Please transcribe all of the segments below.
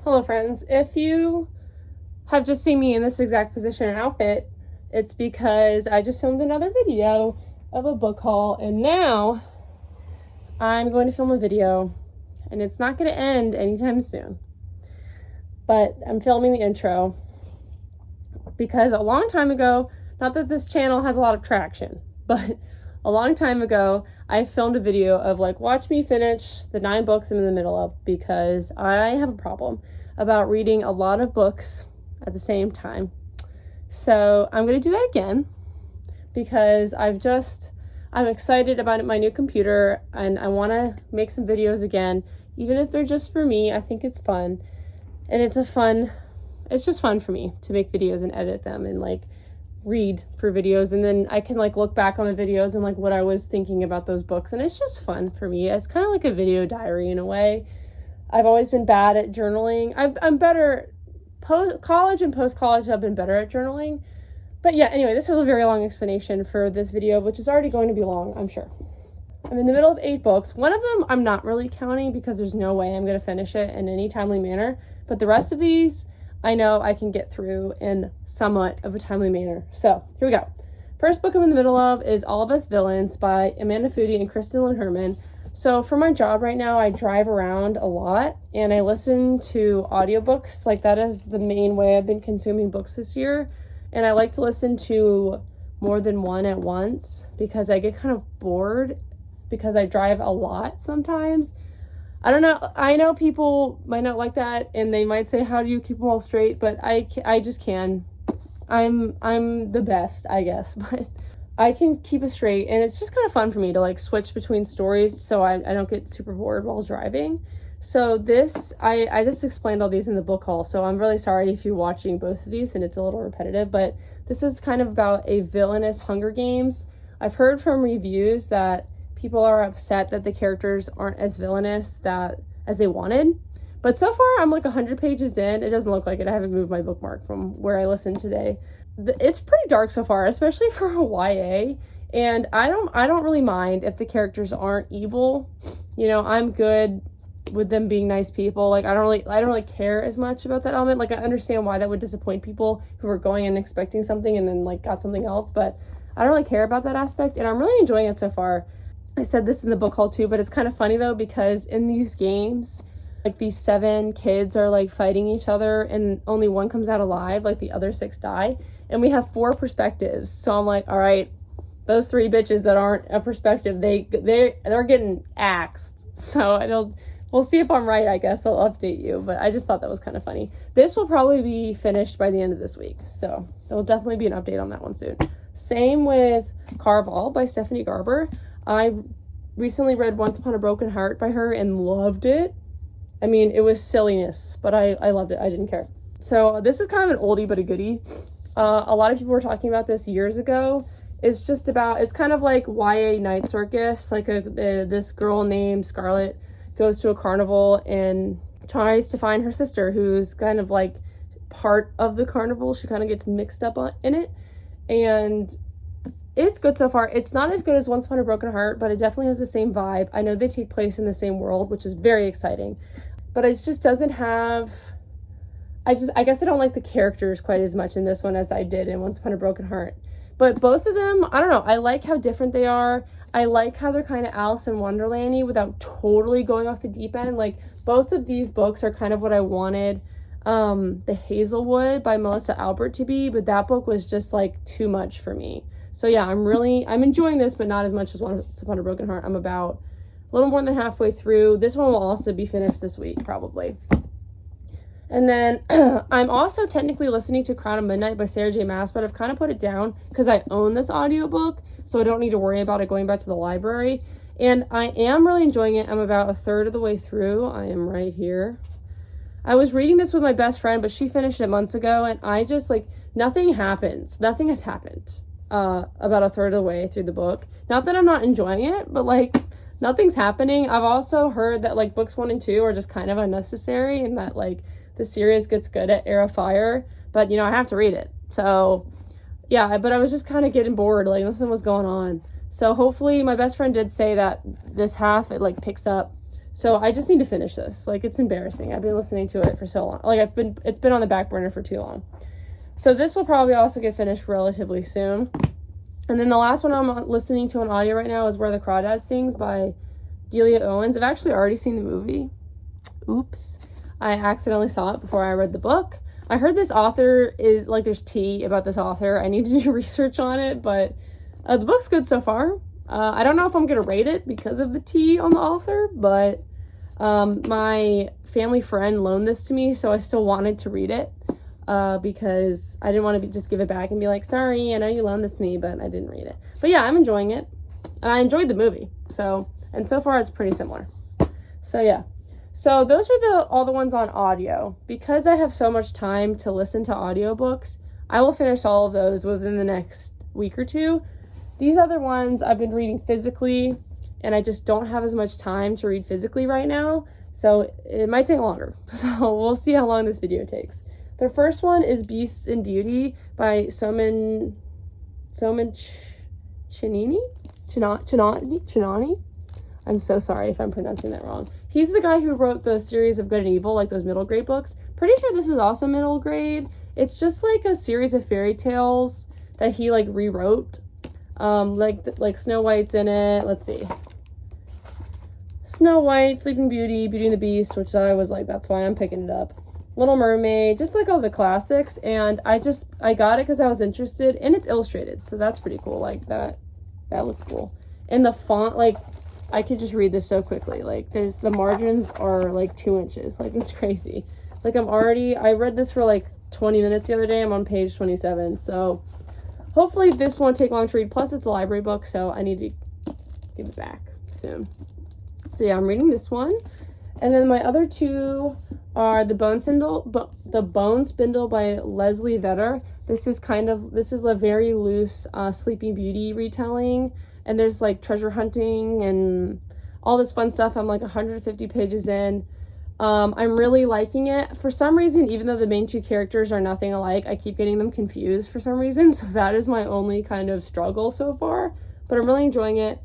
Hello friends, if you have just seen me in this exact position and outfit, it's because I just filmed another video of a book haul, and now I'm going to film a video, and it's not going to end anytime soon. But I'm filming the intro because a long time ago, not that this channel has a lot of traction, but a long time ago, I filmed a video of like, watch me finish the 9 books I'm in the middle of, because I have a problem about reading a lot of books at the same time. So I'm going to do that again because I'm excited about my new computer and I want to make some videos again, even if they're just for me. I think it's fun, and it's just fun for me to make videos and edit them and like read for videos, and then I can like look back on the videos and like what I was thinking about those books, and it's just fun for me. It's kind of like a video diary in a way. I've always been bad at journaling. I'm better college and post-college. I've been better at journaling. But yeah, anyway, this is a very long explanation for this video, which is already going to be long, I'm sure. I'm in the middle of 8 books. One of them I'm not really counting because there's no way I'm going to finish it in any timely manner. But the rest of these, I know I can get through in somewhat of a timely manner. So here we go. First book I'm in the middle of is All of Us Villains by Amanda Foody and Kristen Lynn Herman. So for my job right now, I drive around a lot and I listen to audiobooks. Like, that is the main way I've been consuming books this year. And I like to listen to more than one at once because I get kind of bored because I drive a lot sometimes. I don't know. I know people might not like that and they might say, how do you keep them all straight? But I just can. I'm the best, I guess, but I can keep it straight, and it's just kind of fun for me to like switch between stories so I don't get super bored while driving. So this, I just explained all these in the book haul, so I'm really sorry if you're watching both of these and it's a little repetitive, but this is kind of about a villainous Hunger Games. I've heard from reviews that people are upset that the characters aren't as villainous as they wanted. But so far, I'm like 100 pages in. It doesn't look like it. I haven't moved my bookmark from where I listened today. It's pretty dark so far, especially for a YA. And I don't really mind if the characters aren't evil. You know, I'm good with them being nice people. Like, I don't really care as much about that element. Like, I understand why that would disappoint people who are going and expecting something and then like got something else, but I don't really care about that aspect, and I'm really enjoying it so far. I said this in the book haul too, but it's kind of funny though, because in these games, like, these 7 kids are like fighting each other and only one comes out alive, like the other 6 die, and we have 4 perspectives. So I'm like, all right, those 3 bitches that aren't a perspective, they're getting axed. So we'll see if I'm right. I guess I'll update you, but I just thought that was kind of funny. This will probably be finished by the end of this week, so there will definitely be an update on that one soon. Same with Caraval by Stephanie Garber. I recently read Once Upon a Broken Heart by her and loved it. I mean, it was silliness, but I loved it. I didn't care. So this is kind of an oldie but a goodie. A lot of people were talking about this years ago. It's kind of like YA Night Circus. Like this girl named Scarlett goes to a carnival and tries to find her sister, who's kind of like part of the carnival. She kind of gets mixed up in it. And it's good so far. It's not as good as Once Upon a Broken Heart, but it definitely has the same vibe. I know they take place in the same world, which is very exciting. But it just doesn't have... I guess I don't like the characters quite as much in this one as I did in Once Upon a Broken Heart. But both of them, I don't know, I like how different they are. I like how they're kind of Alice in Wonderland-y without totally going off the deep end. Like, both of these books are kind of what I wanted The Hazelwood by Melissa Albert to be, but that book was just like too much for me. So yeah, I'm enjoying this, but not as much as Once Upon a Broken Heart. I'm about a little more than halfway through. This one will also be finished this week, probably. And then I'm also technically listening to Crown of Midnight by Sarah J Maas, but I've kind of put it down because I own this audiobook, so I don't need to worry about it going back to the library. And I am really enjoying it. I'm about 1/3 of the way through. I am right here. I was reading this with my best friend, but she finished it months ago, and I just, like, nothing happens. Nothing has happened about 1/3 of the way through the book. Not that I'm not enjoying it, but, like, nothing's happening. I've also heard that, like, books 1 and 2 are just kind of unnecessary, and that, like, the series gets good at Heir of Fire, but, you know, I have to read it. So, yeah, but I was just kind of getting bored. Like, nothing was going on. So hopefully, my best friend did say that this half, it, like, picks up. So I just need to finish this. Like, it's embarrassing. I've been listening to it for so long. Like, it's been on the back burner for too long. So this will probably also get finished relatively soon. And then the last one I'm listening to on audio right now is Where the Crawdad Sings by Delia Owens. I've actually already seen the movie. Oops. I accidentally saw it before I read the book. I heard this author is, like, there's tea about this author. I need to do research on it, but the book's good so far. I don't know if I'm going to rate it because of the tea on the author, but my family friend loaned this to me, so I still wanted to read it because I didn't want to just give it back and be like, sorry, I know you loaned this to me, but I didn't read it. But yeah, I'm enjoying it. And I enjoyed the movie, and so far it's pretty similar. So yeah. So those are all the ones on audio. Because I have so much time to listen to audiobooks, I will finish all of those within the next week or two. These other ones I've been reading physically, and I just don't have as much time to read physically right now, so it might take longer. So we'll see how long this video takes. The first one is Beasts and Beauty by Soman Chinani. I'm so sorry if I'm pronouncing that wrong. He's the guy who wrote the series of Good and Evil, like those middle grade books. Pretty sure this is also middle grade. It's just like a series of fairy tales that he like rewrote. Like Snow White's in it. Let's see. Snow White, Sleeping Beauty, Beauty and the Beast, which I was like, that's why I'm picking it up. Little Mermaid, just like all the classics. And I got it because I was interested, and it's illustrated, so that's pretty cool. Like that looks cool. And the font, like, I could just read this so quickly. Like, the margins are like 2 inches. Like, it's crazy. Like, I read this for like 20 minutes the other day. I'm on page 27. So hopefully this won't take long to read. Plus, it's a library book, so I need to give it back soon. So yeah, I'm reading this one. And then my other two are The Bone Spindle by Leslie Vedder. This is a very loose Sleeping Beauty retelling. And there's like treasure hunting and all this fun stuff. I'm like 150 pages in. I'm really liking it. For some reason, even though the main two characters are nothing alike, I keep getting them confused for some reason. So that is my only kind of struggle so far. But I'm really enjoying it.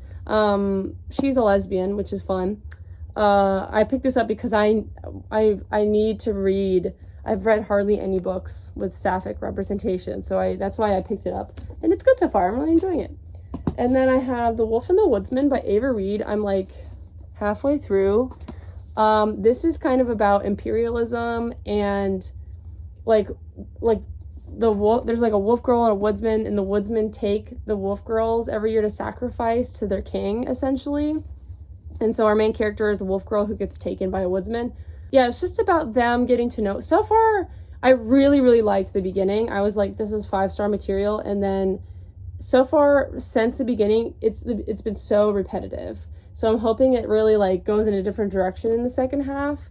She's a lesbian, which is fun. I picked this up because I need to read. I've read hardly any books with sapphic representation. So that's why I picked it up. And it's good so far. I'm really enjoying it. And then I have The Wolf and the Woodsman by Ava Reid. I'm like halfway through. This is kind of about imperialism and like the wolf. There's like a wolf girl and a woodsman, and the woodsmen take the wolf girls every year to sacrifice to their king, essentially. And so our main character is a wolf girl who gets taken by a woodsman. Yeah, it's just about them getting to know. So far, I really, really liked the beginning. I was like, this is 5-star material, and then so far, since the beginning, it's been so repetitive. So I'm hoping it really like goes in a different direction in the second half.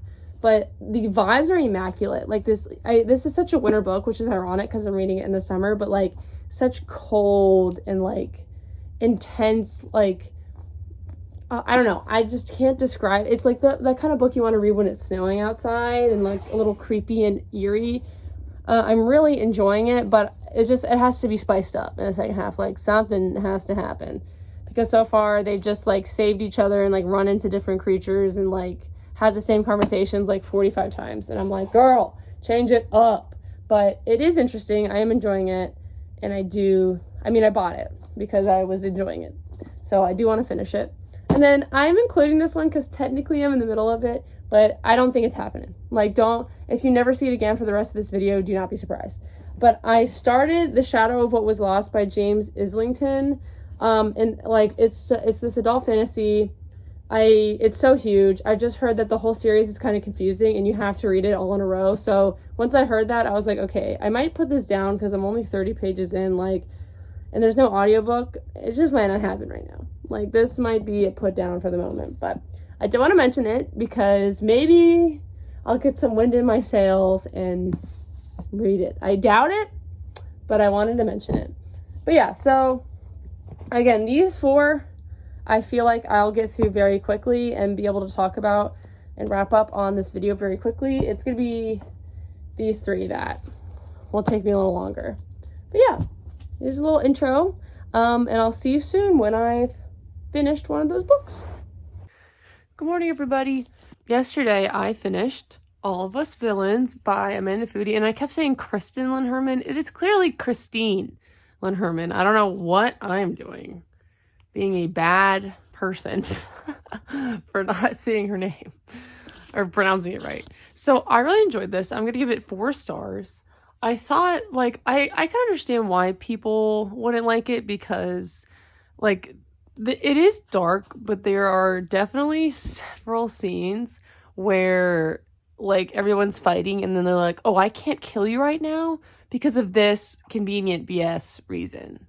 But the vibes are immaculate. Like this is such a winter book, which is ironic because I'm reading it in the summer. But like such cold and like intense, like I don't know. I just can't describe. It's like that kind of book you want to read when it's snowing outside and like a little creepy and eerie. I'm really enjoying it, but it has to be spiced up in the second half. Like something has to happen, because so far they've just like saved each other and like run into different creatures and like had the same conversations like 45 times. And I'm like, girl, change it up. But it is interesting. I am enjoying it. And I bought it because I was enjoying it. So I do want to finish it. And then I'm including this one because technically I'm in the middle of it, but I don't think it's happening. Like, if you never see it again for the rest of this video, do not be surprised. But I started The Shadow of What Was Lost by James Islington. And like, it's this adult fantasy. It's so huge. I just heard that the whole series is kind of confusing and you have to read it all in a row. So once I heard that, I was like, okay, I might put this down because I'm only 30 pages in, like, and there's no audiobook. It just might not happen right now. Like, this might be a put down for the moment, but I don't want to mention it because maybe I'll get some wind in my sails and read it. I doubt it, but I wanted to mention it. But yeah, so again, these 4, I feel like I'll get through very quickly and be able to talk about and wrap up on this video very quickly. It's going to be these 3 that will take me a little longer. But yeah, here's a little intro, and I'll see you soon when I've finished one of those books. Good morning, everybody. yesterday I finished All of Us Villains by Amanda Foody, and I kept saying Kristen Lynn Herman. It is clearly Christine Lynn Herman. I don't know what I'm doing, being a bad person for not seeing her name or pronouncing it right. So I really enjoyed this. I'm gonna give it 4 stars. I thought, like, I can understand why people wouldn't like it, because, like, it is dark, but there are definitely several scenes where, like, everyone's fighting and then they're like, oh, I can't kill you right now because of this convenient BS reason.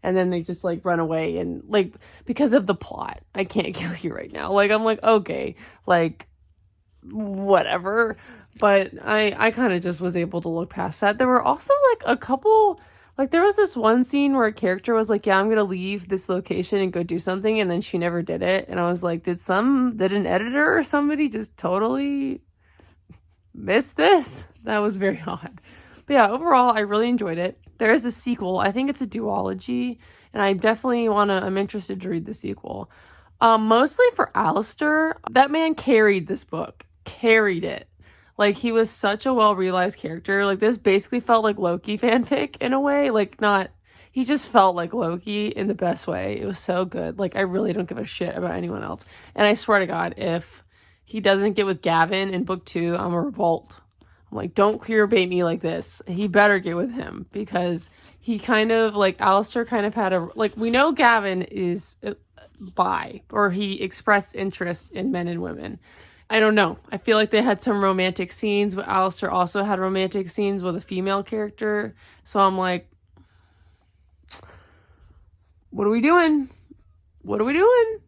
And then they just, like, run away and, like, because of the plot, I can't kill you right now. Like, I'm like, okay, like, whatever. But I kind of just was able to look past that. There were also, like, a couple, like, there was this one scene where a character was like, yeah, I'm gonna leave this location and go do something, and then she never did it. And I was like, did an editor or somebody just totally miss this? That was very odd. But yeah, overall, I really enjoyed it. There is a sequel. I think it's a duology, and I'm interested to read the sequel. Mostly for Alistair. That man carried this book. Carried it. Like, he was such a well-realized character. Like, this basically felt like Loki fanfic in a way. Like, he just felt like Loki in the best way. It was so good. Like, I really don't give a shit about anyone else. And I swear to God, if he doesn't get with Gavin in book 2, I'm a revolt. I'm like, don't queerbait me like this. He better get with him, because he kind of, like, Alistair kind of had we know Gavin is bi, or he expressed interest in men and women. I don't know. I feel like they had some romantic scenes, but Alistair also had romantic scenes with a female character. So I'm like, what are we doing? What are we doing?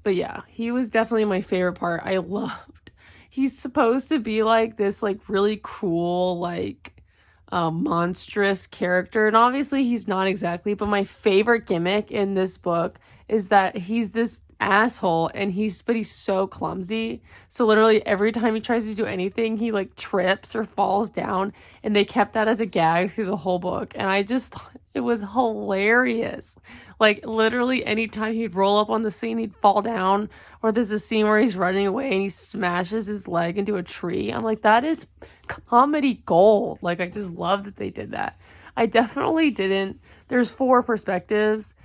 But yeah, he was definitely my favorite part. I loved. He's supposed to be like this, like, really cruel, like, monstrous character. And obviously he's not exactly, but my favorite gimmick in this book is that he's this asshole, and he's so clumsy. So literally every time he tries to do anything, he, like, trips or falls down, and they kept that as a gag through the whole book. And I just thought it was hilarious. Like, literally anytime he'd roll up on the scene, he'd fall down, or there's a scene where he's running away and he smashes his leg into a tree. I'm like, that is comedy gold. Like, I just love that they did that. I definitely didn't. There's 4 perspectives,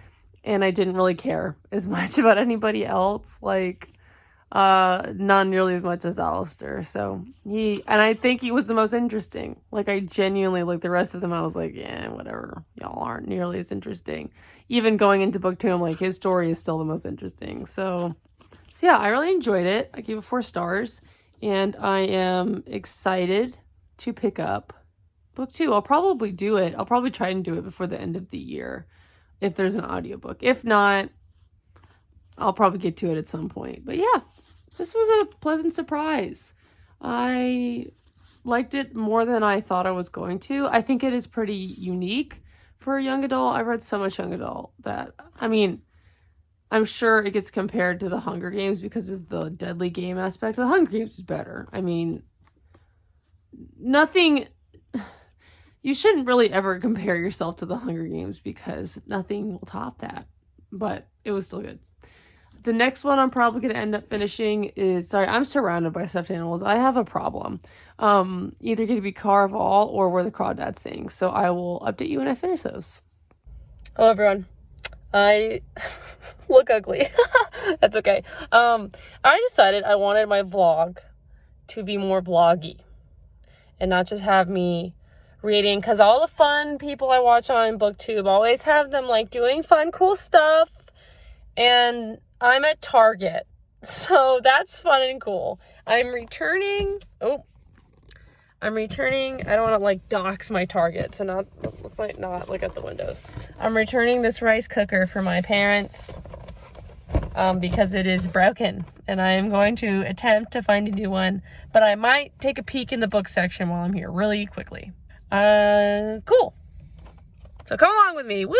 and I didn't really care as much about anybody else. Like, not nearly as much as Alistair. So I think he was the most interesting. Like, I genuinely, like, the rest of them, I was like, yeah, whatever. Y'all aren't nearly as interesting. Even going into book 2, I'm like, his story is still the most interesting. So yeah, I really enjoyed it. I gave it 4 stars, and I am excited to pick up book 2. I'll probably do it. I'll probably try and do it before the end of the year, if there's an audiobook. If not, I'll probably get to it at some point. But yeah, this was a pleasant surprise. I liked it more than I thought I was going to. I think it is pretty unique for a young adult. I've read so much young adult that, I mean, I'm sure it gets compared to the Hunger Games because of the deadly game aspect. The Hunger Games is better. I mean, you shouldn't really ever compare yourself to the Hunger Games, because nothing will top that. But it was still good. The next one I'm probably going to end up finishing is, I'm surrounded by stuffed animals. I have a problem. Either going to be Caraval or Where the Crawdads Sing. So I will update you when I finish those. Hello, everyone. I look ugly. That's okay. I decided I wanted my vlog to be more vloggy and not just have me reading, because all the fun people I watch on BookTube always have them, like, doing fun, cool stuff, and I'm at Target, so that's fun and cool. I'm returning, I don't want to, like, dox my Target, so let's not look at the windows. I'm returning this rice cooker for my parents, because it is broken, and I am going to attempt to find a new one, but I might take a peek in the book section while I'm here really quickly. Cool. So come along with me. Woo!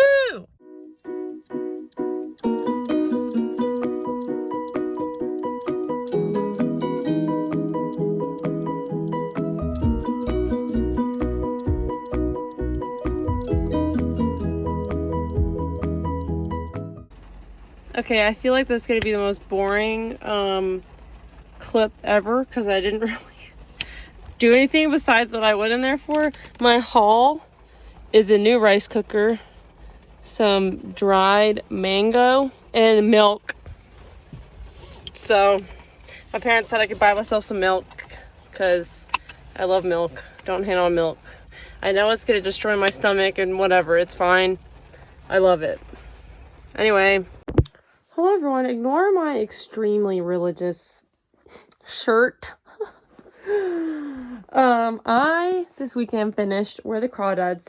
Okay, I feel like this is going to be the most boring, clip ever because I didn't really do anything besides what I went in there for. My haul is a new rice cooker, some dried mango, and milk. So my parents said I could buy myself some milk because I love milk. Don't hate on milk. I know it's gonna destroy my stomach and whatever, it's fine. I love it. Anyway, hello everyone. Ignore my extremely religious shirt. I this weekend finished Where the Crawdads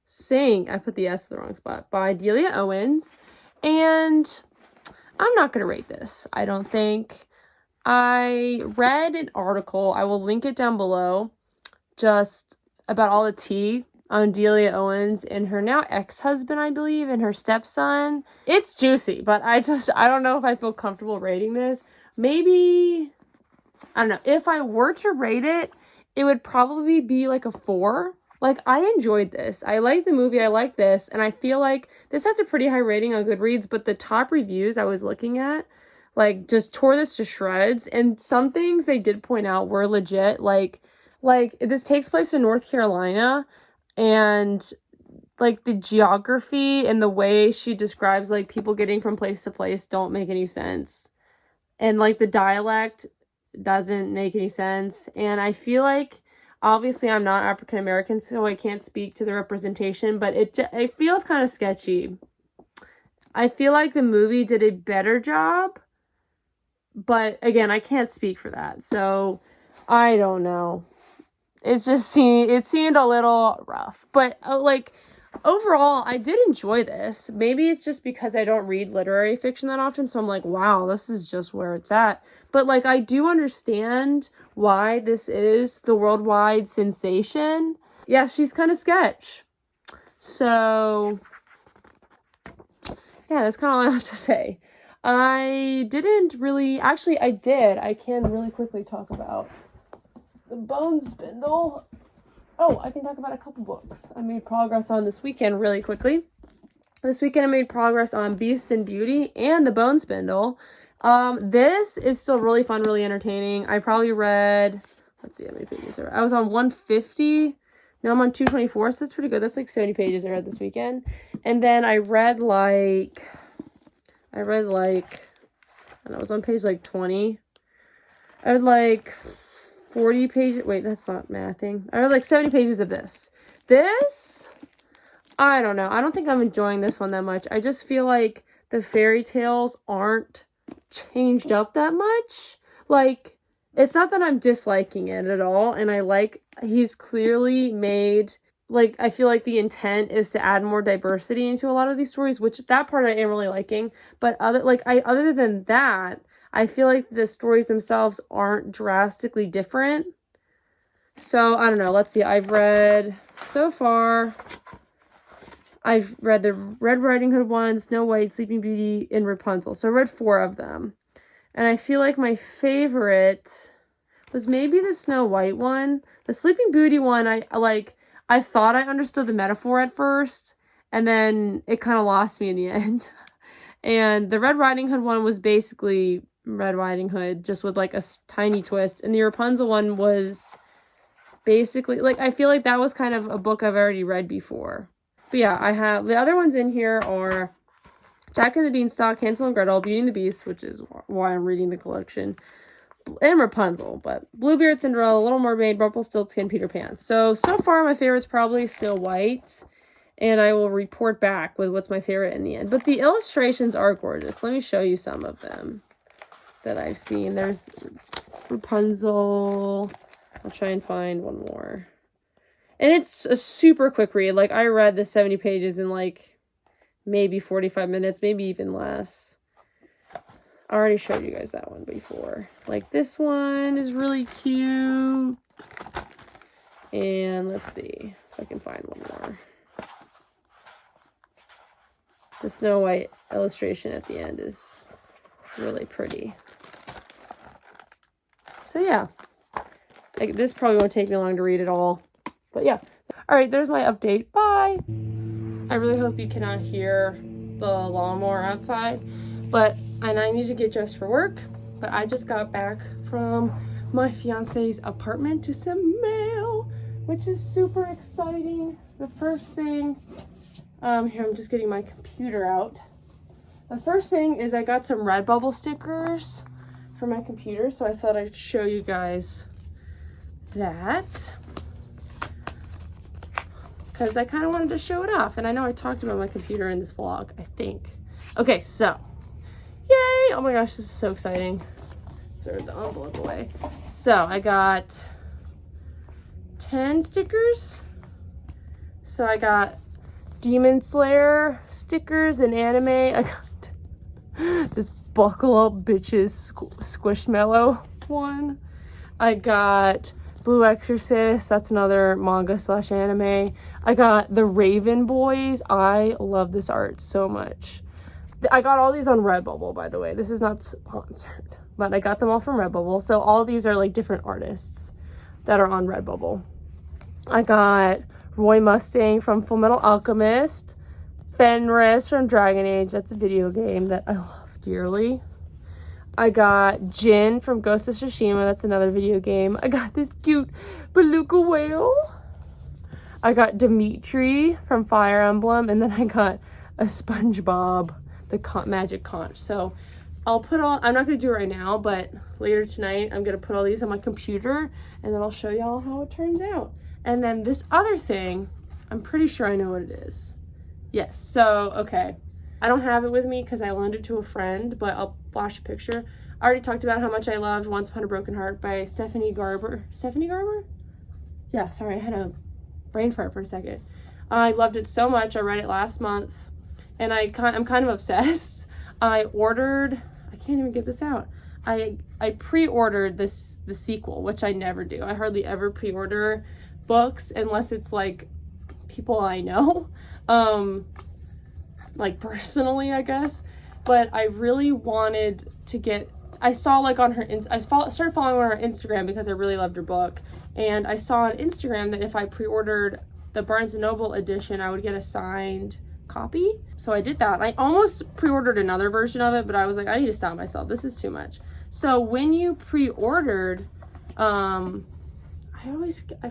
Sing. I put the S in the wrong spot, by Delia Owens, and I'm not gonna rate this, I don't think. I read an article, I will link it down below, just about all the tea on Delia Owens and her now ex-husband, I believe, and her stepson. It's juicy, but I don't know if I feel comfortable rating this. Maybe, I don't know. If I were to rate it, it would probably be like a 4. Like, I enjoyed this. I like the movie, I like this, and I feel like this has a pretty high rating on Goodreads, but the top reviews I was looking at, like, just tore this to shreds, and some things they did point out were legit. Like this takes place in North Carolina, and like the geography and the way she describes like people getting from place to place don't make any sense, and like the dialect doesn't make any sense. And I feel like, obviously I'm not African American, so I can't speak to the representation, but it feels kind of sketchy. I feel like the movie did a better job, but again, I can't speak for that, so I don't know. It seemed a little rough, but like overall, I did enjoy this. Maybe it's just because I don't read literary fiction that often, so I'm like, wow, this is just where it's at. But like, I do understand why this is the worldwide sensation. Yeah, she's kind of sketch. So yeah, that's kind of all I have to say. I didn't really, actually I did. I can really quickly talk about the Bone Spindle. Oh, I can talk about a couple books I made progress on this weekend really quickly. This weekend I made progress on Beast and Beauty and the Bone Spindle. This is still really fun, really entertaining. I probably read, let's see how many pages there were. I was on 150. Now I'm on 224, so that's pretty good. That's like 70 pages I read this weekend. And then I read like, I don't know, I was on page like 20. I read like 40 pages. Wait, that's not mathing. I read like 70 pages of this. This, I don't know. I don't think I'm enjoying this one that much. I just feel like the fairy tales aren't changed up that much. Like, it's not that I'm disliking it at all. And he's clearly made, like, I feel like the intent is to add more diversity into a lot of these stories, which that part I am really liking. But other than that, I feel like the stories themselves aren't drastically different. So, I don't know. Let's see. So far, I've read the Red Riding Hood one, Snow White, Sleeping Beauty, and Rapunzel. So I read 4 of them. And I feel like my favorite was maybe the Snow White one. The Sleeping Beauty one, I thought I understood the metaphor at first, and then it kind of lost me in the end. And the Red Riding Hood one was basically Red Riding Hood, just with like a tiny twist. And the Rapunzel one was basically, like, I feel like that was kind of a book I've already read before. But yeah, I have, the other ones in here are Jack and the Beanstalk, Hansel and Gretel, Beauty and the Beast, which is why I'm reading the collection, and Rapunzel. But Bluebeard, Cinderella, Little Mermaid, Rumpelstiltskin, Peter Pan. So far my favorite's probably Snow White, and I will report back with what's my favorite in the end. But the illustrations are gorgeous. Let me show you some of them that I've seen. There's Rapunzel. I'll try and find one more. And it's a super quick read. Like, I read the 70 pages in like maybe 45 minutes, maybe even less. I already showed you guys that one before. Like, this one is really cute. And let's see if I can find one more. The Snow White illustration at the end is really pretty. So yeah, this probably won't take me long to read it all. But yeah. All right, there's my update. Bye. I really hope you cannot hear the lawnmower outside. But and I need to get dressed for work, but I just got back from my fiance's apartment to some mail, which is super exciting. The first thing, here, I'm just getting my computer out. The first thing is I got some Redbubble stickers for my computer, so I thought I'd show you guys that, because I kind of wanted to show it off, and I know I talked about my computer in this vlog, I think. Okay, so, yay! Oh my gosh, this is so exciting. Throw the envelope away. So, I got 10 stickers. So, I got Demon Slayer stickers and anime. I got this Buckle Up Bitches Squishmallow one. I got Blue Exorcist. That's another manga / anime. I got the Raven Boys. I love this art so much. I got all these on Redbubble, by the way. This is not sponsored, but I got them all from Redbubble. So all of these are like different artists that are on Redbubble. I got Roy Mustang from Fullmetal Alchemist, Fenris from Dragon Age. That's a video game that I love dearly. I got Jin from Ghost of Tsushima. That's another video game. I got this cute beluga whale. I got Dimitri from Fire Emblem, and then I got a SpongeBob, the magic conch. So I'll put all, I'm not going to do it right now, but later tonight I'm going to put all these on my computer, and then I'll show y'all how it turns out. And then this other thing, I'm pretty sure I know what it is. Yes, so, okay. I don't have it with me because I loaned it to a friend, but I'll flash a picture. I already talked about how much I loved Once Upon a Broken Heart by Stephanie Garber. Stephanie Garber? Yeah, sorry, I had a brain fart for a second. I loved it so much. I read it last month, and I'm kind of obsessed. I can't even get this out. I pre-ordered the sequel, which I never do. I hardly ever pre-order books unless it's like people I know, like personally, I guess. But I really wanted to get, I saw like on her, started following her on her Instagram because I really loved her book. And I saw on Instagram that if I pre-ordered the Barnes & Noble edition, I would get a signed copy. So I did that. I almost pre-ordered another version of it, but I was like, I need to stop myself. This is too much. So when you pre-ordered, I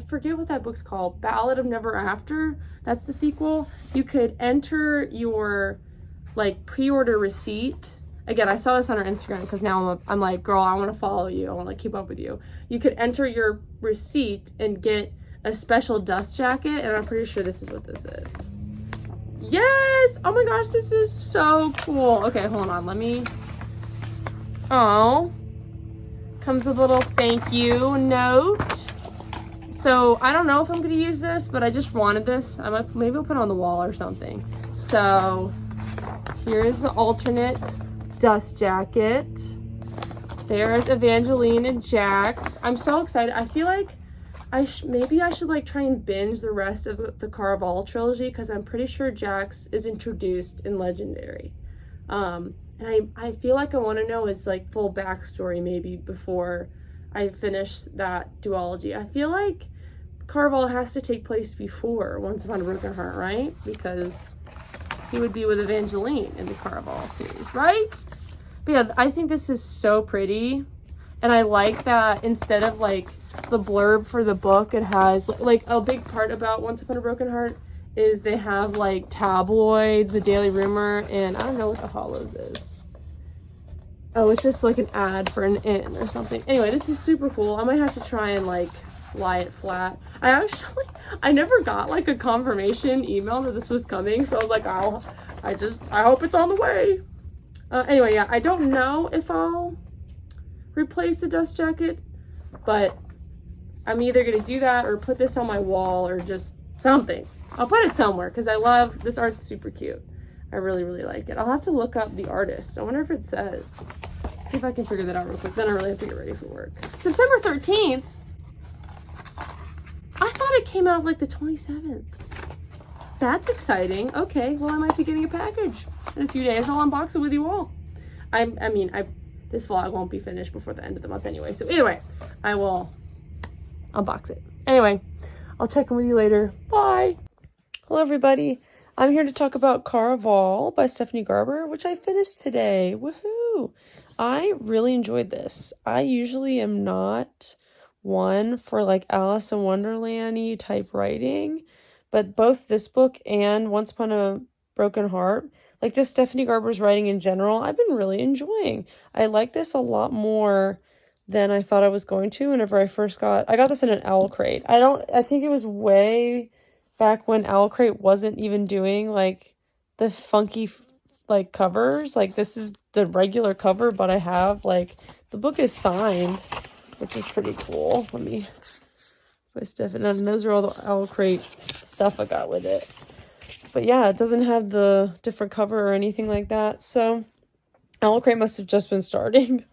forget what that book's called. Ballad of Never After. That's the sequel. You could enter your like pre-order receipt. Again, I saw this on her Instagram because now I'm like, girl, I want to follow you. I want to keep up with you. You could enter your receipt and get a special dust jacket, and I'm pretty sure this is what this is. Yes! Oh my gosh, this is so cool. Okay, hold on. Let me... Oh. Comes with a little thank you note. So, I don't know if I'm going to use this, but I just wanted this. Maybe I'll put it on the wall or something. So, here's the alternate dust jacket. There's Evangeline and Jax. I'm so excited. I feel like maybe I should like try and binge the rest of the Caraval trilogy, because I'm pretty sure Jax is introduced in Legendary. And I feel like I want to know his like full backstory maybe before I finish that duology. I feel like Caraval has to take place before Once Upon a Broken Heart, right? Because he would be with Evangeline in the Caraval series, right? But yeah, I think this is so pretty. And I like that instead of like the blurb for the book, it has like a big part about Once Upon a Broken Heart is they have like tabloids, the Daily Rumor, and I don't know what the Hollows is. Oh, it's just like an ad for an inn or something. Anyway, this is super cool. I might have to try and like lie it flat. I never got like a confirmation email that this was coming, so I was like, I hope it's on the way. Anyway, yeah, I don't know if I'll replace the dust jacket, but I'm either gonna do that or put this on my wall or just something. I'll put it somewhere because I love this art's super cute. I really, really like it. I'll have to look up the artist. I wonder if it says. Let's see if I can figure that out real quick. Then I really have to get ready for work. September 13th? I thought it came out like the 27th. That's exciting. Okay, well I might be getting a package in a few days. I'll unbox it with you all. This vlog won't be finished before the end of the month anyway. So anyway, I will unbox it. Anyway, I'll check in with you later. Bye. Hello everybody. I'm here to talk about Caraval by Stephanie Garber, which I finished today. Woohoo! I really enjoyed this. I usually am not one for like Alice in Wonderland-y type writing, but both this book and Once Upon a Broken Heart, like just Stephanie Garber's writing in general, I've been really enjoying. I like this a lot more than I thought I was going to whenever I got this in an Owl Crate. I think it was way back when Owl Crate wasn't even doing like the funky like covers. Like this is the regular cover, but I have like the book is signed, which is pretty cool. Let me put stuff in, and those are all the Owl Crate stuff I got with it. But yeah, it doesn't have the different cover or anything like that. So Owl Crate must have just been starting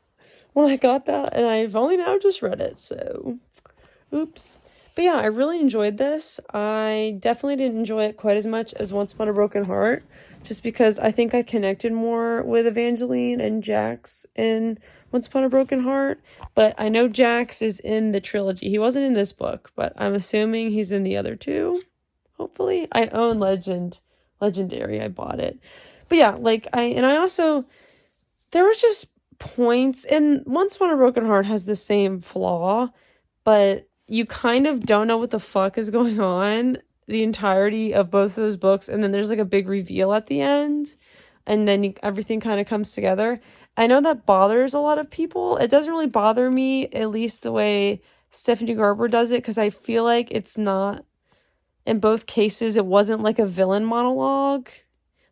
when I got that, and I've only now just read it. So oops. But yeah, I really enjoyed this. I definitely didn't enjoy it quite as much as Once Upon a Broken Heart, just because I think I connected more with Evangeline and Jax in Once Upon a Broken Heart. But I know Jax is in the trilogy. He wasn't in this book, but I'm assuming he's in the other two. Hopefully. I own Legendary. I bought it. But yeah, there was just points, and Once Upon a Broken Heart has the same flaw, but you kind of don't know what the fuck is going on the entirety of both of those books, and then there's like a big reveal at the end, and then everything kind of comes together. I know that bothers a lot of people. It doesn't really bother me, at least the way Stephanie Garber does it, because I feel like it's not, in both cases, it wasn't like a villain monologue.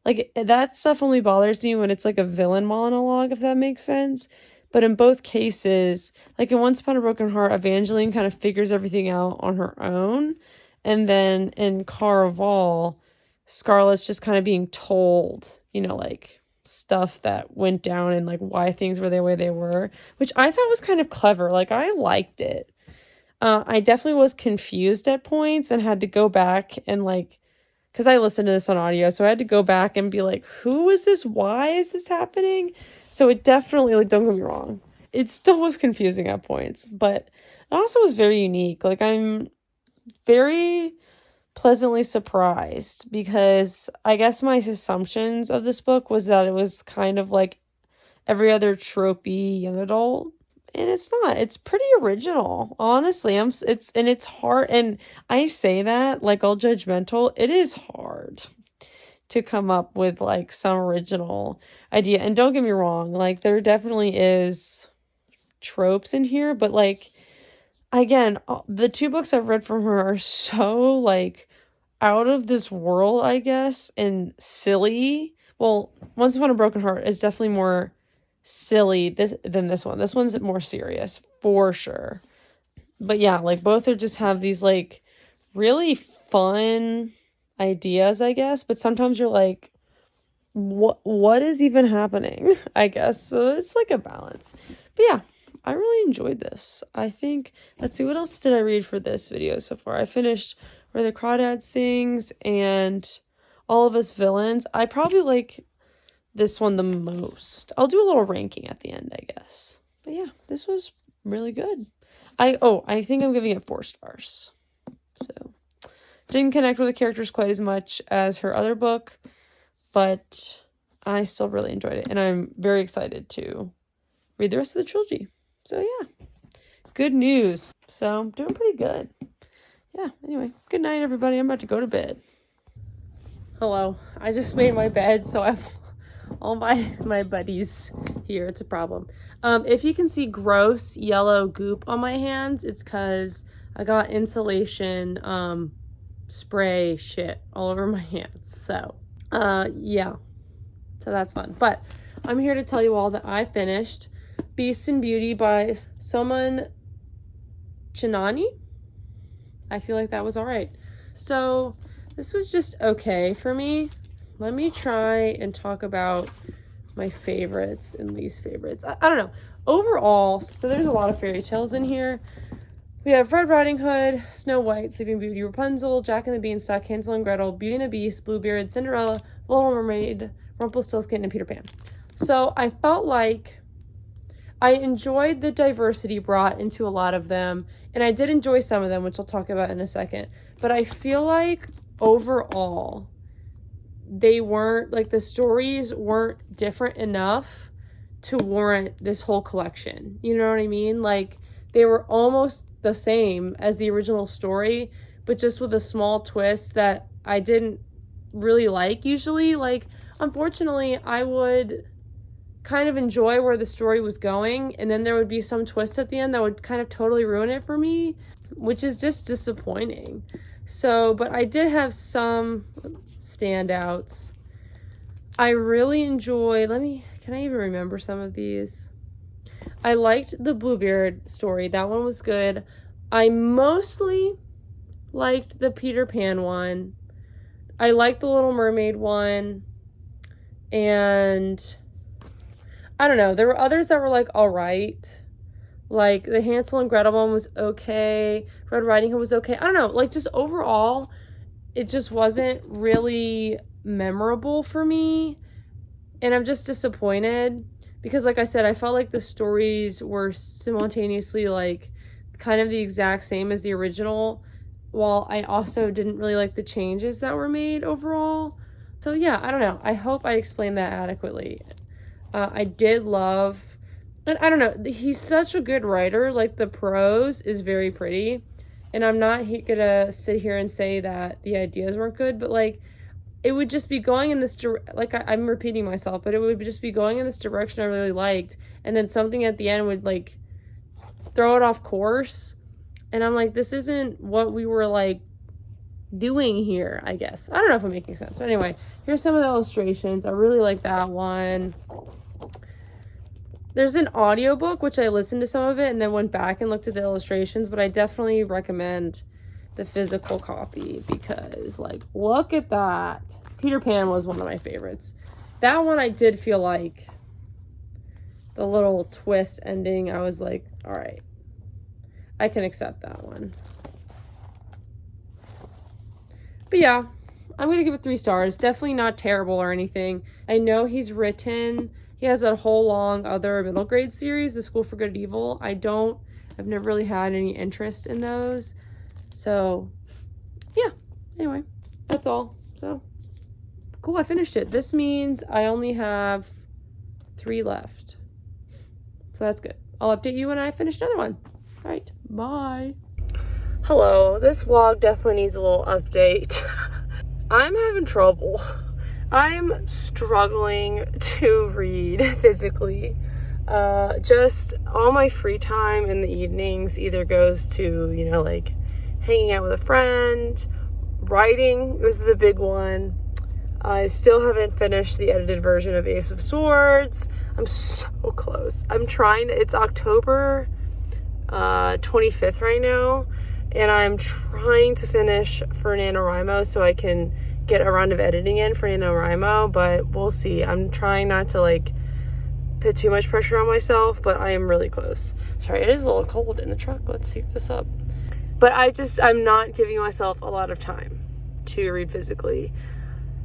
Like, that stuff only bothers me when it's like a villain monologue, if that makes sense. But in both cases, like in Once Upon a Broken Heart, Evangeline kind of figures everything out on her own. And then in Caraval, Scarlett's just kind of being told, like stuff that went down and like why things were the way they were, which I thought was kind of clever. Like, I liked it. I definitely was confused at points and had to go back and like, because I listened to this on audio, so I had to go back and be like, who is this? Why is this happening? So it definitely, like, don't get me wrong, it still was confusing at points, but it also was very unique. Like, I'm very pleasantly surprised, because I guess my assumptions of this book was that it was kind of like every other tropey young adult, and it's not. It's pretty original, honestly. It's hard, and I say that like all judgmental. It is hard to come up with like some original idea. And don't get me wrong, like there definitely is tropes in here, but like, again, the two books I've read from her are so like out of this world, I guess, and silly. Well, Once Upon a Broken Heart is definitely more silly than this one. This one's more serious for sure. But yeah, like both are just have these like really fun ideas, I guess, but sometimes you're like, what is even happening, I guess. So it's like a balance. But yeah, I really enjoyed this. I think, let's see, what else did I read for this video so far? I finished Where the Crawdad Sings and All of Us Villains. I probably like this one the most. I'll do a little ranking at the end, I guess. But yeah, this was really good. I think I'm giving it 4 stars. So didn't connect with the characters quite as much as her other book, but I still really enjoyed it, and I'm very excited to read the rest of the trilogy. So yeah, good news. So I'm doing pretty good. Yeah, anyway, good night, everybody. I'm about to go to bed. Hello. I just made my bed, so I have all my buddies here. It's a problem. If you can see gross yellow goop on my hands, it's because I got insulation spray shit all over my hands. So yeah, so that's fun. But I'm here to tell you all that I finished Beast and Beauty by Soman Chinani. I feel like that was all right. So this was just okay for me. Let me try and talk about my favorites and least favorites. I don't know. Overall, so there's a lot of fairy tales in here. We have Red Riding Hood, Snow White, Sleeping Beauty, Rapunzel, Jack and the Beanstalk, Hansel and Gretel, Beauty and the Beast, Bluebeard, Cinderella, Little Mermaid, Rumpelstiltskin, and Peter Pan. So I felt like I enjoyed the diversity brought into a lot of them, and I did enjoy some of them, which I'll talk about in a second. But I feel like overall, they weren't, like, the stories weren't different enough to warrant this whole collection. You know what I mean? Like, they were almost the same as the original story, but just with a small twist that I didn't really like usually. Like, unfortunately, I would kind of enjoy where the story was going, and then there would be some twist at the end that would kind of totally ruin it for me, which is just disappointing. So, but I did have some standouts. I really enjoyed, can I even remember some of these? I liked the Bluebeard story. That one was good. I mostly liked the Peter Pan one. I liked the Little Mermaid one. And I don't know. There were others that were like, all right. Like the Hansel and Gretel one was okay. Red Riding Hood was okay. I don't know. Like, just overall, it just wasn't really memorable for me. And I'm just disappointed because, like I said, I felt like the stories were simultaneously like kind of the exact same as the original, while I also didn't really like the changes that were made overall. So yeah, I don't know. I hope I explained that adequately. I did love, and I don't know, he's such a good writer. Like, the prose is very pretty, and I'm not gonna sit here and say that the ideas weren't good, but like, it would just be going in this like, I'm repeating myself, but it would just be going in this direction I really liked, and then something at the end would like throw it off course, and I'm like, this isn't what we were like doing here, I guess. I don't know if I'm making sense, but anyway, here's some of the illustrations. I really like that one. There's an audiobook, which I listened to some of it and then went back and looked at the illustrations, but I definitely recommend the physical copy because, like, look at that. Peter Pan was one of my favorites. That one I did feel like the little twist ending, I was like, all right, I can accept that one. But yeah, I'm going to give it 3 stars. Definitely not terrible or anything. I know he has a whole long other middle grade series, The School for Good and Evil. I've never really had any interest in those. So yeah, anyway, that's all. So cool, I finished it. This means I only have 3 left. So that's good. I'll update you when I finish another one. All right, bye. Hello, this vlog definitely needs a little update. I'm having trouble. I'm struggling to read physically. Just all my free time in the evenings either goes to, you know, like hanging out with a friend, writing. This is the big one. I still haven't finished the edited version of Ace of Swords. I'm so close. It's October 25th right now, and I'm trying to finish for NaNoWriMo so I can get a round of editing in for NaNoWriMo, but we'll see. I'm trying not to like put too much pressure on myself, but I am really close. Sorry, it is a little cold in the truck. Let's seat this up. But I'm not giving myself a lot of time to read physically.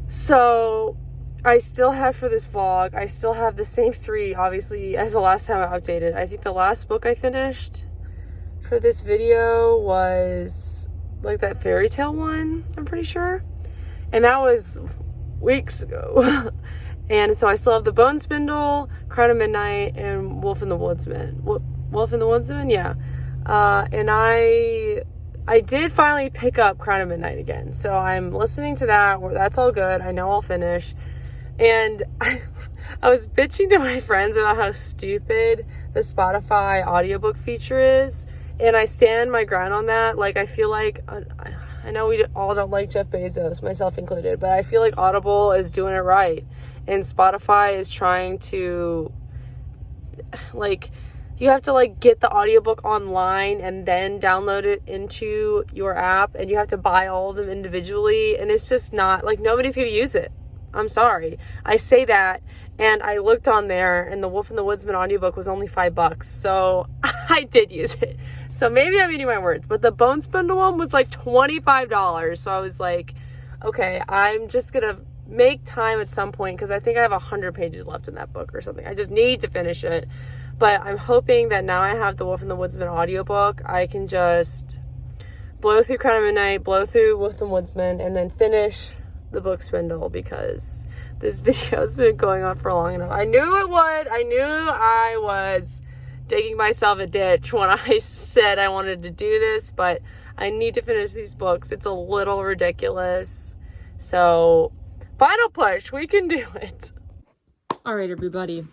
So I still have, for this vlog, I still have the same 3, obviously, as the last time I updated. I think the last book I finished for this video was like that fairy tale one, I'm pretty sure. And that was weeks ago. And so I still have the Bone Spindle, Crown of Midnight, and Wolf and the Woodsman. Wolf and the Woodsman? Yeah. And I did finally pick up Crown of Midnight again. So I'm listening to that. That's all good. I know I'll finish. And I was bitching to my friends about how stupid the Spotify audiobook feature is. And I stand my ground on that. Like, I feel like, I know we all don't like Jeff Bezos, myself included, but I feel like Audible is doing it right. And Spotify is trying to, like, you have to, like, get the audiobook online and then download it into your app, and you have to buy all of them individually, and it's just not, like, nobody's going to use it. I'm sorry. I say that, and I looked on there, and the Wolf and the Woodsman audiobook was only $5, so I did use it. So maybe I'm eating my words, but the Bone Spindle one was like $25, so I was like, okay, I'm just going to make time at some point, because I think I have 100 pages left in that book or something. I just need to finish it. But I'm hoping that now I have the Wolf and the Woodsman audiobook, I can just blow through Crown of Midnight, blow through Wolf and the Woodsman, and then finish the book spindle because this video's been going on for long enough. I knew it would. I knew I was digging myself a ditch when I said I wanted to do this, but I need to finish these books. It's a little ridiculous. So, final push. We can do it. All right, everybody.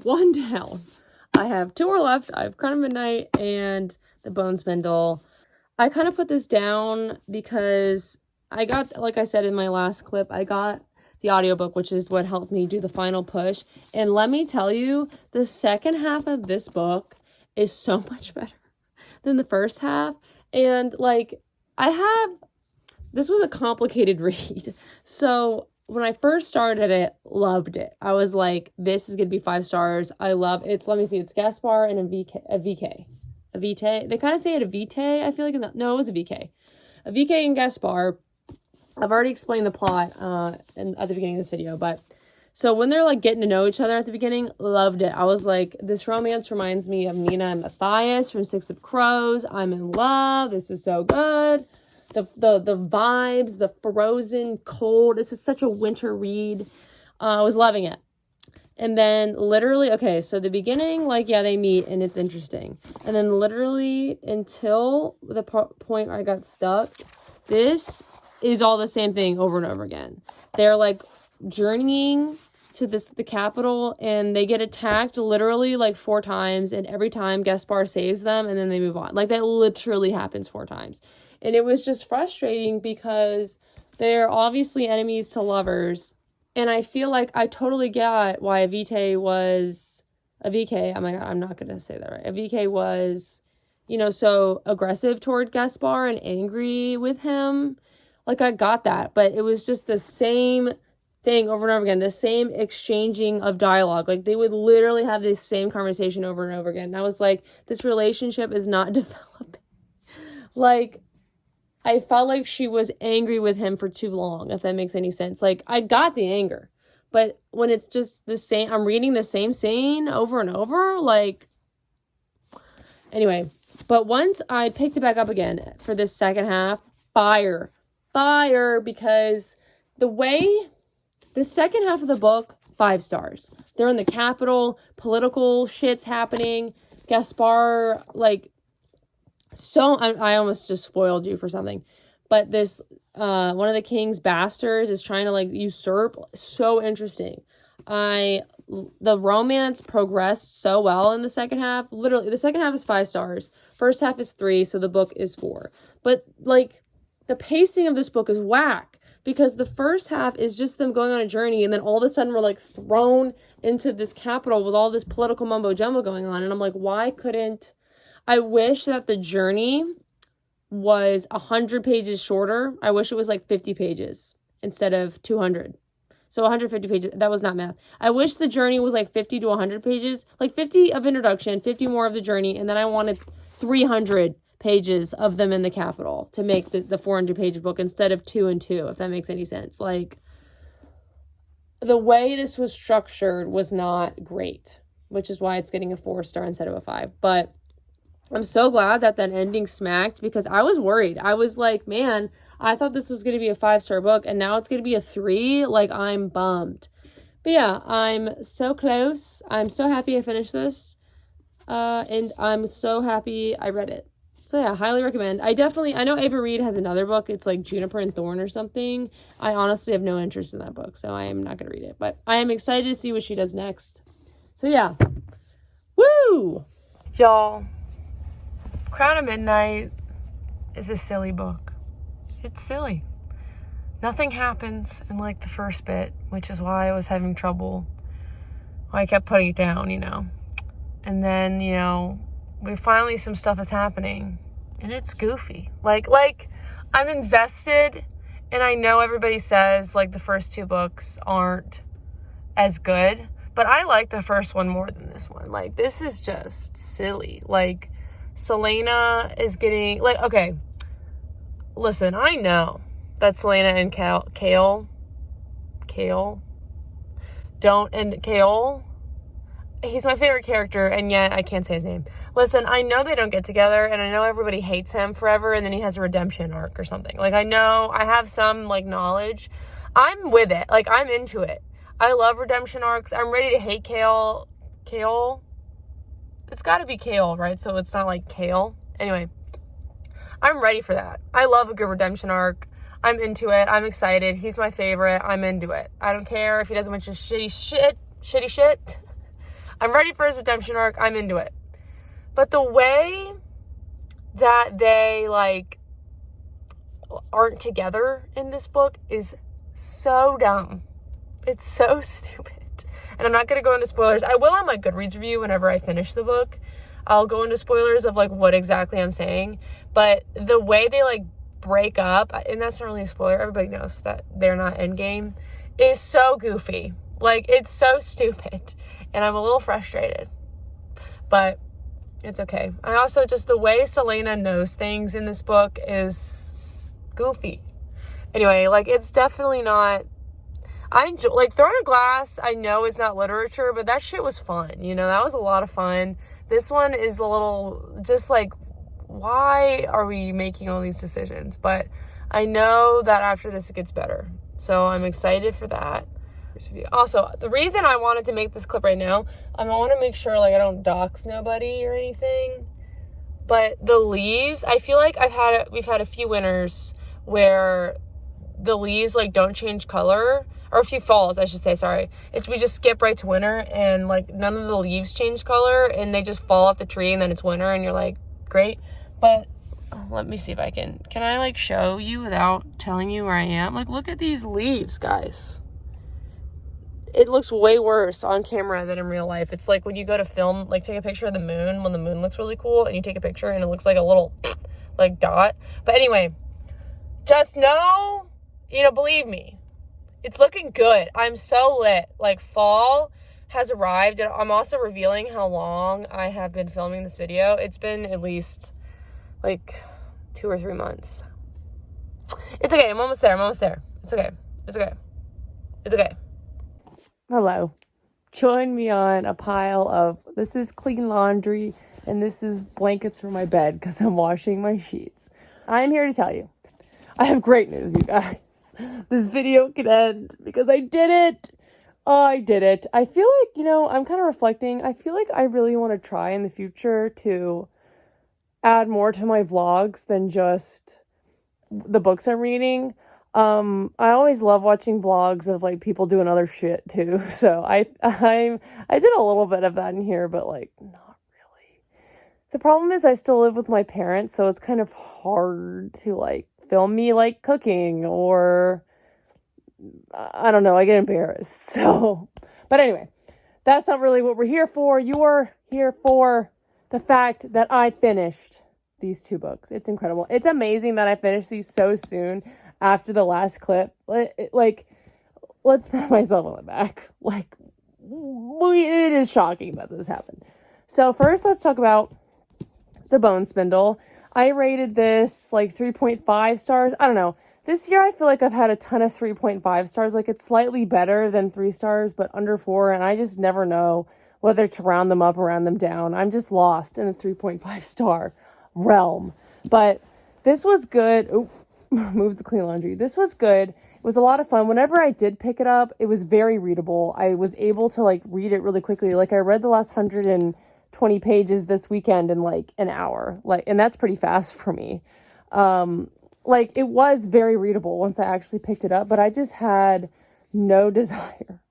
One down. I have 2 more left. I have Crown of Midnight and The Bone Spindle. I kind of put this down because I got, like I said in my last clip, I got the audiobook, which is what helped me do the final push. And let me tell you, the second half of this book is so much better than the first half. And like, this was a complicated read. So when I first started it, loved it. I was like, this is going to be 5 stars. I love it. Let me see. It's Gaspar and a VK. A VK. They kind of say it a VK. I feel like, no, it was a VK. A VK and Gaspar. I've already explained the plot at the beginning of this video, but so when they're like getting to know each other at the beginning, loved it. I was like, this romance reminds me of Nina and Matthias from Six of Crows. I'm in love. This is so good. The vibes, the frozen cold. This is such a winter read. I was loving it. And then literally, okay, so the beginning, like, yeah, they meet and it's interesting. And then literally until the point where I got stuck, this is all the same thing over and over again. They're like journeying to the capital and they get attacked literally like 4 times, and every time Gaspar saves them and then they move on. Like that literally happens 4 times. And it was just frustrating because they're obviously enemies to lovers. And I feel like I totally get why a VK, oh my God, I'm not going to say that right. A VK was, you know, so aggressive toward Gaspar and angry with him. Like, I got that, but it was just the same thing over and over again, the same exchanging of dialogue. Like, they would literally have this same conversation over and over again. And I was like, this relationship is not developing. Like, I felt like she was angry with him for too long, if that makes any sense. Like, I got the anger, but when it's just the same, I'm reading the same scene over and over, like, anyway. But once I picked it back up again for this second half, fire, because the second half of the book, 5 stars. They're in the capital, political shit's happening. Gaspar, like, I almost just spoiled you for something, but this one of the king's bastards is trying to like usurp. So interesting. The romance progressed so well in the second half. Literally, the second half is 5 stars. First half is 3, so the book is 4. But like, the pacing of this book is whack because the first half is just them going on a journey, and then all of a sudden we're like thrown into this capital with all this political mumbo jumbo going on, and I'm like, why couldn't? I wish that the journey was 100 pages shorter. I wish it was like 50 pages instead of 200. So 150 pages. That was not math. I wish the journey was like 50 to 100 pages. Like 50 of introduction, 50 more of the journey. And then I wanted 300 pages of them in the capital to make the 400-page book instead of 2 and 2, if that makes any sense. Like, the way this was structured was not great, which is why it's getting a 4-star instead of a 5. But I'm so glad that ending smacked because I was worried. I was like, man, I thought this was going to be a 5-star book and now it's going to be a 3. Like, I'm bummed. But yeah, I'm so close. I'm so happy I finished this. And I'm so happy I read it. So yeah, highly recommend. I know Ava Reid has another book. It's like Juniper and Thorn or something. I honestly have no interest in that book, so I am not going to read it. But I am excited to see what she does next. So yeah. Woo! Y'all, Crown of Midnight is a silly book. It's silly. Nothing happens in like the first bit, which is why I was having trouble. I kept putting it down, you know. And then, you know, some stuff is happening and it's goofy. Like I'm invested, and I know everybody says like the first 2 books aren't as good, but I like the first one more than this one. Like, this is just silly. Like, Selena is getting, like, okay, listen, I know that Selena and Chaol, he's my favorite character, and yet I can't say his name. Listen, I know they don't get together, and I know everybody hates him forever, and then he has a redemption arc or something. Like, I know, I have some, like, knowledge. I'm with it. Like, I'm into it. I love redemption arcs. I'm ready to hate Chaol. Chaol? It's got to be Chaol, right? So it's not like Kale. Anyway, I'm ready for that. I love a good redemption arc. I'm into it. I'm excited. He's my favorite. I'm into it. I don't care if he does a bunch of shitty shit. I'm ready for his redemption arc. I'm into it. But the way that they, like, aren't together in this book is so dumb. It's so stupid. And I'm not going to go into spoilers. I will on my Goodreads review whenever I finish the book. I'll go into spoilers of, like, what exactly I'm saying. But the way they, like, break up, and that's not really a spoiler, everybody knows that they're not endgame, is so goofy. Like, it's so stupid. And I'm a little frustrated. But it's okay. I also just, the way Selena knows things in this book is goofy. Anyway, like, it's definitely not, I enjoy, like, Throne of Glass, I know is not literature, but that shit was fun. You know, that was a lot of fun. This one is a little, just like, why are we making all these decisions? But I know that after this it gets better. So I'm excited for that. Also, the reason I wanted to make this clip right now, I want to make sure, like, I don't dox nobody or anything. But the leaves, I feel like we've had a few winters where the leaves, like, don't change color. Or a few falls, I should say, sorry. We just skip right to winter, and, like, none of the leaves change color, and they just fall off the tree, and then it's winter, and you're like, great. But let me see if I can I, like, show you without telling you where I am? Like, look at these leaves, guys. It looks way worse on camera than in real life. It's like when you go to film, like, take a picture of the moon when the moon looks really cool, and you take a picture and it looks like a little, like, dot. But anyway, just know, you know, believe me, it's looking good. I'm so lit. Like, fall has arrived, and I'm also revealing how long I have been filming this video. It's been at least, like, 2 or 3 months. It's okay. I'm almost there. It's okay. It's okay. Hello. Join me on a pile of, this is clean laundry, and this is blankets for my bed because I'm washing my sheets. I'm here to tell you, I have great news, you guys. This video can end because I did it. I did it. I feel like, you know, I'm kind of reflecting. I feel like I really want to try in the future to add more to my vlogs than just the books I'm reading. I always love watching vlogs of, like, people doing other shit too. So I did a little bit of that in here, but, like, not really. The problem is I still live with my parents, so it's kind of hard to, like, film me, like, cooking, or I don't know, I get embarrassed. So, but anyway, that's not really what we're here for. You're here for the fact that I finished these 2 books. It's incredible. It's amazing that I finished these so soon after the last clip. Like, let's pat myself on the back. Like, it is shocking that this happened. So first, let's talk about The Bone Spindle. I rated this, like, 3.5 stars. I don't know. This year, I feel like I've had a ton of 3.5 stars. Like, it's slightly better than 3 stars, but under 4, and I just never know whether to round them up or round them down. I'm just lost in the 3.5 star realm. But this was good. Oh, move the clean laundry. This was good. It was a lot of fun. Whenever I did pick it up, it was very readable. I was able to, like, read it really quickly. Like, I read the last 120 pages this weekend in, like, an hour. Like, and that's pretty fast for me. Like, it was very readable once I actually picked it up, but I just had no desire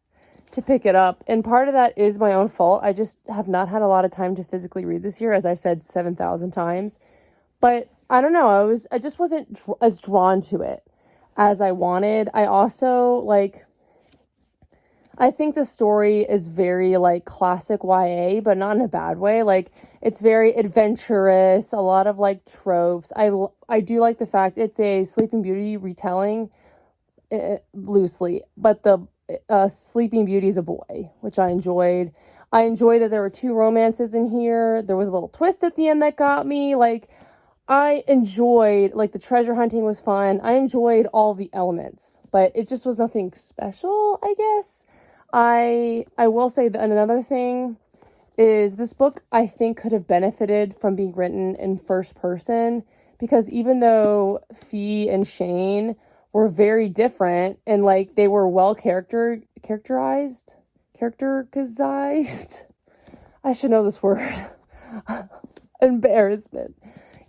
to pick it up. And part of that is my own fault. I just have not had a lot of time to physically read this year, as I've said 7,000 times. But I don't know, I just wasn't as drawn to it as I wanted. I also, like, I think the story is very, like, classic YA, but not in a bad way. Like, it's very adventurous, a lot of, like, tropes. I do like the fact it's a Sleeping Beauty retelling, loosely, but the Sleeping Beauty is a boy, which I enjoyed. I enjoyed that there were 2 romances in here. There was a little twist at the end that got me. Like, I enjoyed, like, the treasure hunting was fun. I enjoyed all the elements, but it just was nothing special, I guess. I will say that another thing is this book, I think, could have benefited from being written in first person, because even though Fee and Shane were very different, and like they were well characterized. I should know this word. Embarrassment.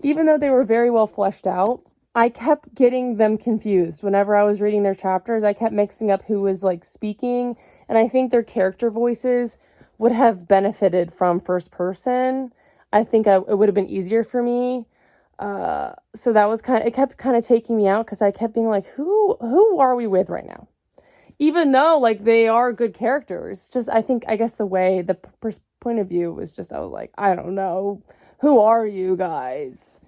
Even though they were very well fleshed out, I kept getting them confused. Whenever I was reading their chapters, I kept mixing up who was like speaking, and I think their character voices would have benefited from first person. I think it would have been easier for me. So that was it kept kind of taking me out because I kept being like, who are we with right now? Even though like they are good characters, just I guess the way the point of view was just, I was like, I don't know, who are you guys?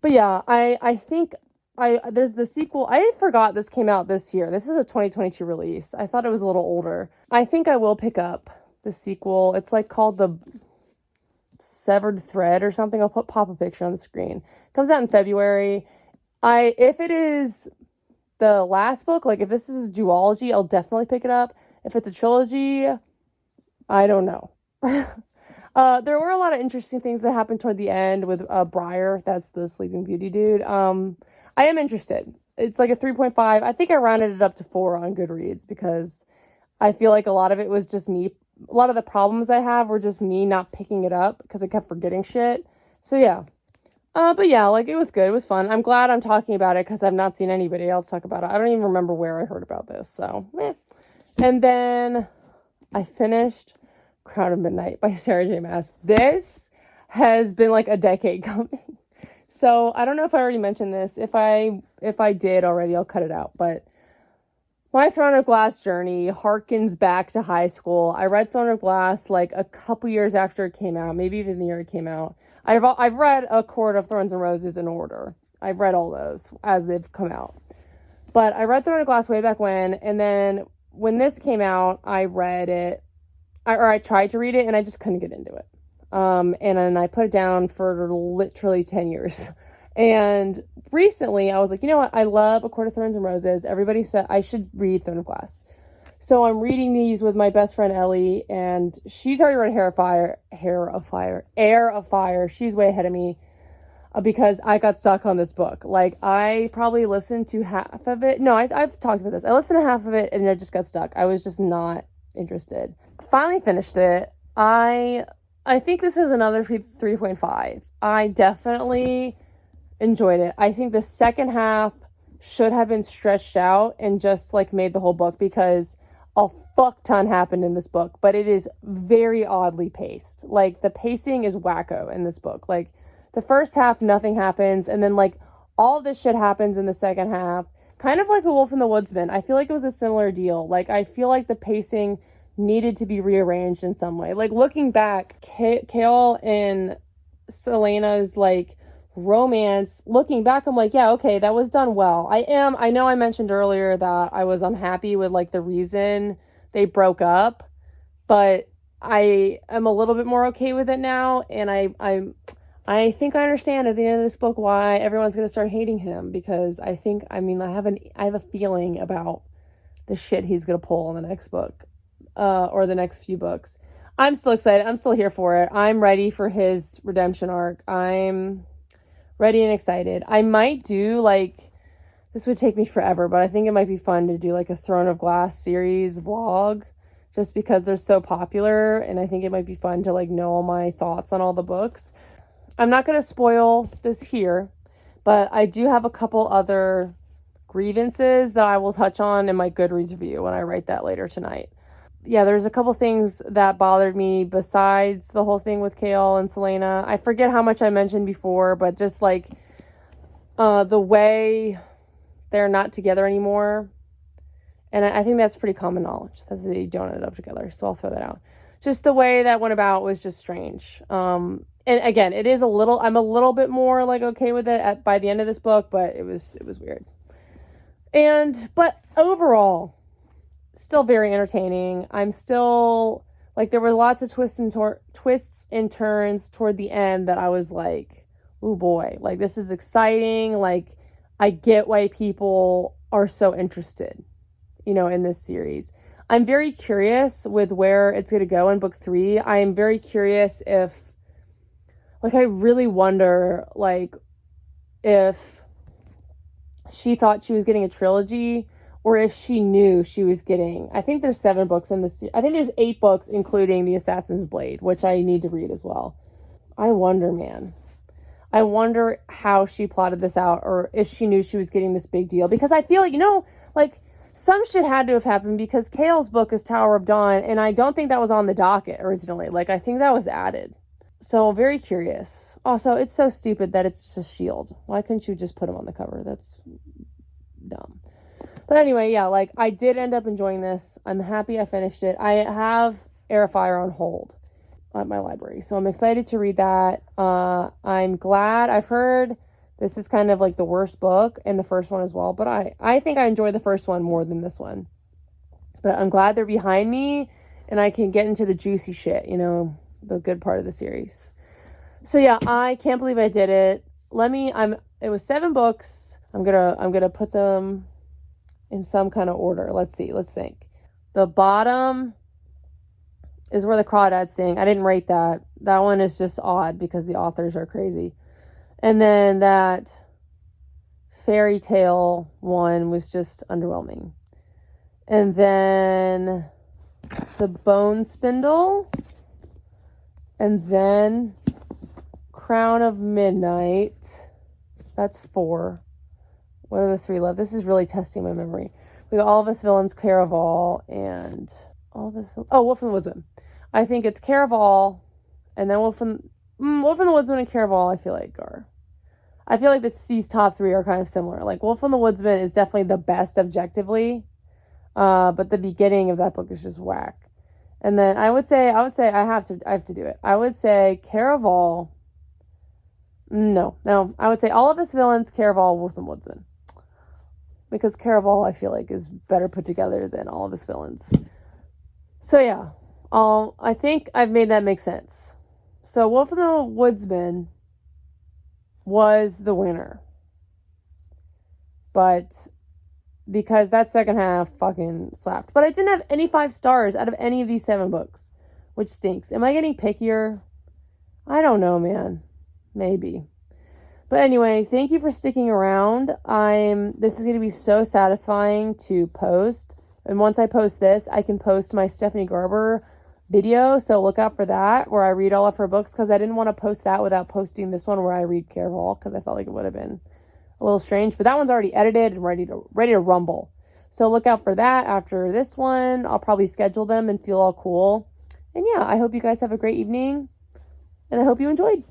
But yeah, I think there's the sequel. I forgot this came out this year. This is a 2022 release. I thought it was a little older. I think I will pick up the sequel. It's like called The Severed Thread or something. I'll pop a picture on the screen. It comes out in February. If it is the last book, like if this is a duology, I'll definitely pick it up. If it's a trilogy, I don't know. There were a lot of interesting things that happened toward the end with Briar. That's the Sleeping Beauty dude. I am interested. It's like a 3.5. I think I rounded it up to 4 on Goodreads because I feel like a lot of it was just me. A lot of the problems I have were just me not picking it up because I kept forgetting shit. So yeah. But yeah, like it was good. It was fun. I'm glad I'm talking about it because I've not seen anybody else talk about it. I don't even remember where I heard about this. So, meh. And then I finished Crown of Midnight by Sarah J. Maas. This has been like a decade coming. So I don't know if I already mentioned this. If I did already, I'll cut it out. But my Throne of Glass journey harkens back to high school. I read Throne of Glass like a couple years after it came out, maybe even the year it came out. I've read A Court of Thorns and Roses in order. I've read all those as they've come out. But I read Throne of Glass way back when, and then when this came out, I read it, or I tried to read it, and I just couldn't get into it. And then I put it down for literally 10 years. And recently, I was like, you know what? I love A Court of Thorns and Roses. Everybody said I should read Throne of Glass. So I'm reading these with my best friend Ellie, and she's already read Heir of Fire. She's way ahead of me because I got stuck on this book. Like, I probably listened to half of it. No, I've talked about this. I listened to half of it, and I just got stuck. I was just not interested. Finally finished it. I think this is another 3.5. I definitely enjoyed it. I think the second half should have been stretched out and just like made the whole book because a fuck ton happened in this book, but it is very oddly paced. Like the pacing is wacko in this book. Like the first half, nothing happens, and then like all this shit happens in the second half. Kind of like The Wolf and the Woodsman. I feel like it was a similar deal. Like I feel like the pacing needed to be rearranged in some way. Like looking back, Chaol and Celaena's like romance, looking back, I'm like, yeah, okay, that was done well. I know I mentioned earlier that I was unhappy with like the reason they broke up, but I am a little bit more okay with it now, and I think I understand at the end of this book why everyone's gonna start hating him, because I have a feeling about the shit he's gonna pull in the next book, or the next few books. I'm still excited. I'm still here for it. I'm ready for his redemption arc. I'm ready and excited. I might do like, this would take me forever, but I think it might be fun to do like a Throne of Glass series vlog just because they're so popular, and I think it might be fun to like know all my thoughts on all the books. I'm not going to spoil this here, but I do have a couple other grievances that I will touch on in my Goodreads review when I write that later tonight. Yeah, there's a couple things that bothered me besides the whole thing with Chaol and Celaena. I forget how much I mentioned before, but just like the way they're not together anymore. And I think that's pretty common knowledge that they don't end up together. So I'll throw that out. Just the way that went about was just strange. And again, I'm a little bit more like okay with it by the end of this book, but it was weird. But overall, still very entertaining. I'm still like, there were lots of twists and turns toward the end that I was like, oh boy, like this is exciting. Like I get why people are so interested, in this series. I'm very curious with where it's going to go in book 3. I am very curious if, like, I really wonder, like, if she thought she was getting a trilogy or if she knew she was getting, I think there's 7 books in this. I think there's 8 books, including The Assassin's Blade, which I need to read as well. I wonder, man. I wonder how she plotted this out, or if she knew she was getting this big deal. Because I feel like, like, some shit had to have happened, because Chaol's book is Tower of Dawn, and I don't think that was on the docket originally. Like, I think that was added. So, very curious. Also, it's so stupid that it's just S.H.I.E.L.D. Why couldn't you just put him on the cover? That's dumb. But anyway, yeah, like, I did end up enjoying this. I'm happy I finished it. I have Heir of Fire on hold at my library, so I'm excited to read that. I'm glad. I've heard this is kind of like the worst book, and the first one as well, but I think I enjoy the first one more than this one. But I'm glad they're behind me, and I can get into the juicy shit, the good part of the series. So yeah, I can't believe I did it. It was 7 books. I'm gonna put them in some kind of order. Let's think. The bottom is Where the Crawdads Sing. I didn't rate that. That one is just odd because the authors are crazy. And then that fairy tale one was just underwhelming. And then the Bone Spindle. And then Crown of Midnight. That's 4. What are the 3 left? This is really testing my memory. We got All of Us Villains, Caraval, and Wolf and the Woodsman. I think it's Caraval, and then Wolf and the Woodsman and Caraval, I feel like these top 3 are kind of similar. Like, Wolf and the Woodsman is definitely the best objectively, but the beginning of that book is just whack. And then I would say I have to do it. I would say Caraval. No. I would say All of Us Villains, Caraval, Wolf and the Woodsman. Because Caraval, I feel like, is better put together than All of His Villains. So yeah, I think I've made that make sense. So Wolf and the Woodsman was the winner. But because that second half fucking slapped. But I didn't have any 5 stars out of any of these 7 books, which stinks. Am I getting pickier? I don't know, man. Maybe. But anyway, thank you for sticking around. This is going to be so satisfying to post. And once I post this, I can post my Stephanie Garber video. So look out for that, where I read all of her books, because I didn't want to post that without posting this one where I read Caraval, because I felt like it would have been a little strange. But that one's already edited and ready to rumble. So look out for that after this one. I'll probably schedule them and feel all cool. And yeah, I hope you guys have a great evening, and I hope you enjoyed.